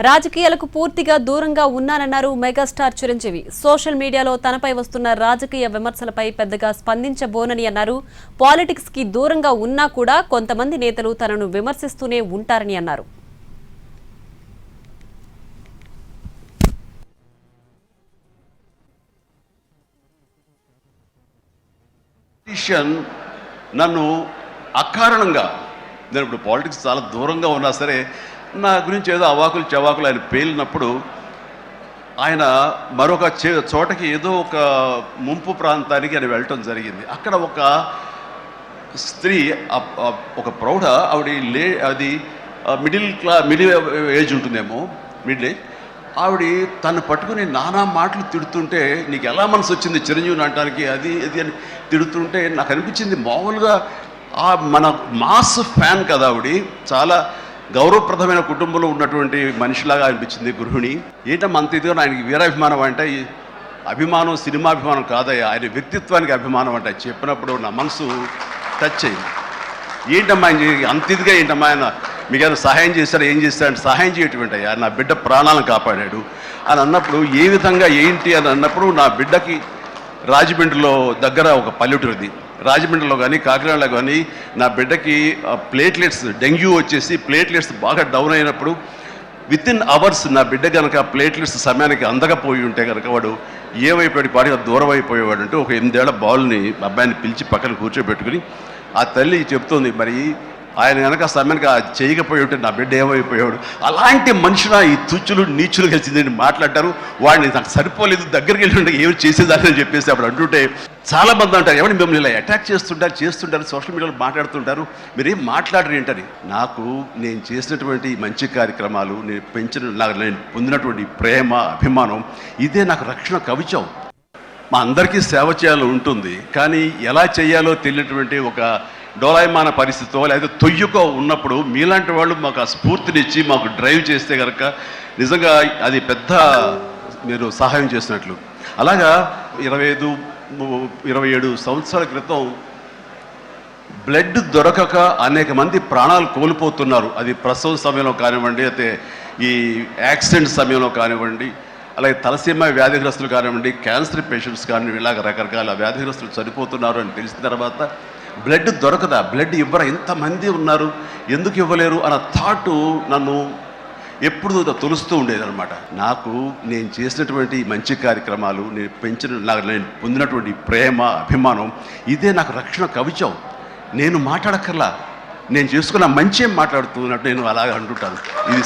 రాజకీయాలకు పూర్తిగా దూరంగా ఉన్నానన్నారు మెగాస్టార్ చిరంజీవి. సోషల్ మీడియాలో తనపై వస్తున్న రాజకీయ విమర్శలపై పెద్దగా స్పందించబోనని అన్నారు. పాలిటిక్స్ కి దూరంగా ఉన్నా కూడా కొంతమంది నేతలు తనను విమర్శిస్తూనే ఉంటారని అన్నారు. నన్ను అకారణంగా నేను ఇప్పుడు పాలిటిక్స్ చాలా దూరంగా ఉన్నా సరే నా గురించి ఏదో అవాకులు చవాకులు ఆయన పేలినప్పుడు ఆయన మరొక చోటకి ఏదో ఒక ముంపు ప్రాంతానికి ఆయన వెళ్ళటం జరిగింది. అక్కడ ఒక స్త్రీ, ఒక ప్రౌఢ ఆవిడ అది మిడిల్ ఏజ్ ఉంటుందేమో, మిడిల్ ఏజ్ ఆవిడ తను పట్టుకుని నానా మాటలు తిడుతుంటే నీకు ఎలా మనసు వచ్చింది చిరంజీవిని అనడానికి, అది అని తిడుతుంటే నాకు అనిపించింది మామూలుగా మన మాస్ ఫ్యాన్ కదా ఆవిడ, చాలా గౌరవప్రదమైన కుటుంబంలో ఉన్నటువంటి మనిషిలాగా అనిపించింది. గృహిణి ఏంటమ్మా అంత ఇదిగా ఆయనకి వీరాభిమానం అంటే అభిమానం సినిమాభిమానం కాదయ్యా, ఆయన వ్యక్తిత్వానికి అభిమానం అంటే చెప్పినప్పుడు నా మనసు టచ్ అయింది. ఏంటమ్మా అంత ఇదిగా ఏంటమ్మా ఆయన మీకు ఏమైనా సహాయం చేశారా, ఏం చేశారంటే సహాయం చేయటువంటి అయ్యా నా బిడ్డ ప్రాణాలను కాపాడాడు అని అన్నప్పుడు ఏ విధంగా ఏంటి అని అన్నప్పుడు నా బిడ్డకి రాజమండ్రిలో దగ్గర ఒక పల్లెటూరిది, రాజమండ్రిలో కానీ కాకినాడలో కానీ నా బిడ్డకి ప్లేట్లెట్స్ డెంగ్యూ వచ్చేసి ప్లేట్లెట్స్ బాగా డౌన్ అయినప్పుడు వితిన్ అవర్స్ నా బిడ్డ కనుక ప్లేట్లెట్స్ సమయానికి అందకపోయి ఉంటే కనుక వాడు ఏమైపోయాడు, పాటిగా దూరం అయిపోయేవాడు. అంటే ఒక 8 ఏళ్ల బాలుని అబ్బాయిని పిలిచి పక్కన కూర్చోబెట్టుకుని ఆ తల్లి చెప్తోంది, మరి ఆయన కనుక సమయానికి చేయకపోయి ఉంటే నా బిడ్డ ఏమైపోయాడు. అలాంటి మనుషుల ఈ తుచ్చులు నీచులు కలిసిందని మాట్లాడతారు. వాడిని నాకు సరిపోలేదు, దగ్గరికి వెళ్ళి ఏమి చేసేదాన్ని చెప్పేసి అప్పుడు అంటుంటే చాలామంది అంటారు, ఎవరిని మిమ్మల్ని ఇలా అటాక్ చేస్తుంటారు సోషల్ మీడియాలో మాట్లాడుతుంటారు, మీరేం మాట్లాడరు ఏంటని. నాకు నేను చేసినటువంటి మంచి కార్యక్రమాలు, నేను పొందినటువంటి ప్రేమ అభిమానం ఇదే నాకు రక్షణ కవచం. మా అందరికీ సేవ చేయాలని ఉంటుంది, కానీ ఎలా చేయాలో తెలియనటువంటి ఒక డోలాయమాన పరిస్థితితో లేదా తొయ్యుకో ఉన్నప్పుడు మీలాంటి వాళ్ళు మాకు ఆ స్ఫూర్తినిచ్చి మాకు డ్రైవ్ చేస్తే కనుక నిజంగా అది పెద్ద మీరు సహాయం చేసినట్లు. అలాగా 25-27 సంవత్సరాల క్రితం బ్లడ్ దొరకక అనేక మంది ప్రాణాలు కోల్పోతున్నారు. అది ప్రసవ సమయంలో కానివ్వండి, అయితే ఈ యాక్సిడెంట్ సమయంలో కానివ్వండి, అలాగే తలసీమ వ్యాధిగ్రస్తులు కానివ్వండి, క్యాన్సర్ పేషెంట్స్ కానివ్వండి, ఇలాగ రకరకాల వ్యాధిగ్రస్తులు చనిపోతున్నారు అని తెలిసిన తర్వాత బ్లడ్ దొరకదా, బ్లడ్ ఇవ్వరా, ఎంతమంది ఉన్నారు, ఎందుకు ఇవ్వలేరు అన్న థాటు నన్ను ఎప్పుడు తొలుస్తూ ఉండేదన్నమాట. నాకు నేను చేసినటువంటి మంచి కార్యక్రమాలు, నేను పొందినటువంటి ప్రేమ అభిమానం ఇదే నాకు రక్షణ కవచం. నేను మాట్లాడక్కర్లా, నేను చేసుకున్న మంచి మాట్లాడుతున్నట్టు నేను అలాగ అంటుంటాను. ఇది